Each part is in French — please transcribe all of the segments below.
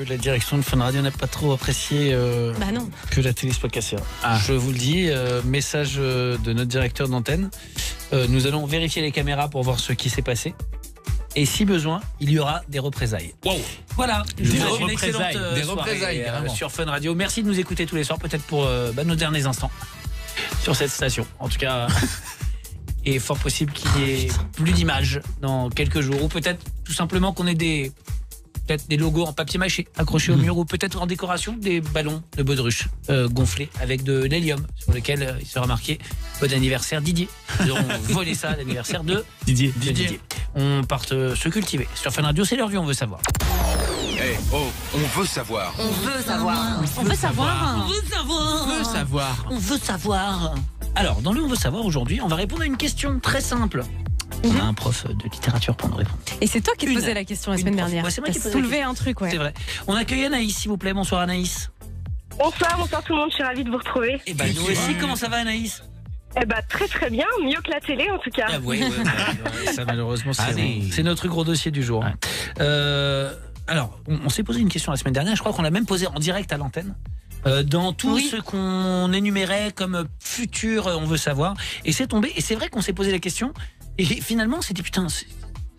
La direction de Fun Radio n'a pas trop apprécié non. que la télé soit cassée. Je vous le dis, message de notre directeur d'antenne. Nous allons vérifier les caméras pour voir ce qui s'est passé. Et si besoin, il y aura des représailles. Wow. Voilà, je vous souhaite une excellente des représailles sur Fun Radio. Merci de nous écouter tous les soirs, peut-être pour nos derniers instants sur cette station. En tout cas, et fort possible qu'il y ait plus d'images dans quelques jours. Ou peut-être tout simplement qu'on ait des logos en papier mâché accrochés au mur, ou peut-être en décoration des ballons de baudruche gonflés avec de l'hélium sur lesquels il sera marqué bon anniversaire Didier. Nous aurons volé ça, l'anniversaire de Didier. On part se cultiver. Sur Fun Radio, c'est l'heure du On veut savoir. On veut savoir. On veut savoir. On veut savoir. On veut savoir. On veut savoir. On veut savoir. Alors, dans le On veut savoir aujourd'hui, on va répondre à une question très simple. On a un prof de littérature pour nous répondre. Et c'est toi qui te posais la question la semaine dernière. Ouais, c'est moi qui t'as posais la soulevé question. un truc, ouais. C'est vrai. On accueille Anaïs, s'il vous plaît. Bonsoir Anaïs. Bonsoir tout le monde, je suis ravie de vous retrouver. Et ben nous aussi, comment ça va Anaïs? Très très bien, mieux que la télé en tout cas. Ah ouais, ça malheureusement Allez. c'est notre gros dossier du jour. Alors, on s'est posé une question la semaine dernière, je crois qu'on l'a même posée en direct à l'antenne. Dans tout ce qu'on énumérait comme futur, on veut savoir. Et c'est tombé, et c'est vrai qu'on s'est posé la question, et finalement on s'est dit putain,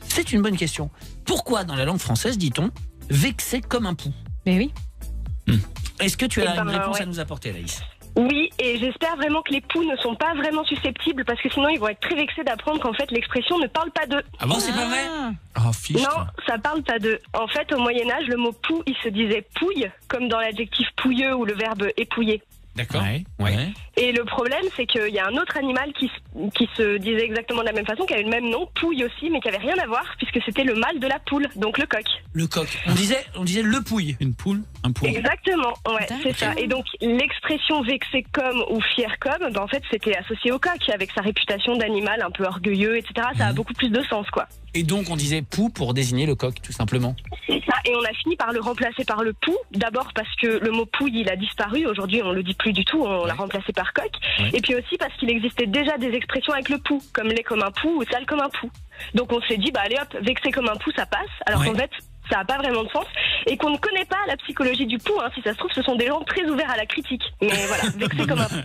c'est une bonne question. Pourquoi dans la langue française dit-on vexer comme un pou? Mais oui. Est-ce que tu as une réponse ouais. à nous apporter, Anaïs? Oui, et j'espère vraiment que les poux ne sont pas vraiment susceptibles parce que sinon ils vont être très vexés d'apprendre qu'en fait l'expression ne parle pas d'eux. Ah bon, c'est pas vrai? Oh, fiche. Non, ça parle pas d'eux. En fait, au Moyen-Âge, le mot pou, il se disait pouille, comme dans l'adjectif pouilleux ou le verbe épouiller. D'accord. Ouais. Et le problème, c'est qu'il y a un autre animal qui se disait exactement de la même façon, qui avait le même nom, pouille aussi, mais qui avait rien à voir, puisque c'était le mâle de la poule, donc le coq. Le coq. On disait le pouille. Une poule, un poule. Exactement, ouais, D'accord. c'est ça. Et donc, l'expression vexé comme ou fier comme, en fait, c'était associé au coq, avec sa réputation d'animal un peu orgueilleux, etc. Ça a beaucoup plus de sens, quoi. Et donc on disait pou pour désigner le coq, tout simplement. C'est ça, et on a fini par le remplacer par le pou, d'abord parce que le mot pouille, il a disparu, aujourd'hui on le dit plus du tout, on l'a remplacé par coq, et puis aussi parce qu'il existait déjà des expressions avec le pou, comme laid comme un pou ou sale comme un pou. Donc on s'est dit, allez hop, vexé comme un pou, ça passe, alors qu'en fait, ça n'a pas vraiment de sens, et qu'on ne connaît pas la psychologie du pou, si ça se trouve, ce sont des gens très ouverts à la critique, mais voilà, vexé comme un pou.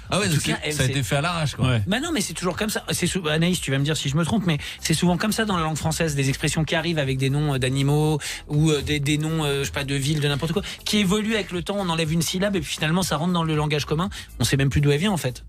Ah ouais, donc ça a été fait à l'arrache, quoi. Bah non, mais c'est toujours comme ça. Anaïs, tu vas me dire si je me trompe, mais c'est souvent comme ça dans la langue française, des expressions qui arrivent avec des noms d'animaux ou des noms, je sais pas, de villes, de n'importe quoi, qui évoluent avec le temps. On enlève une syllabe et puis finalement ça rentre dans le langage commun. On sait même plus d'où elle vient en fait.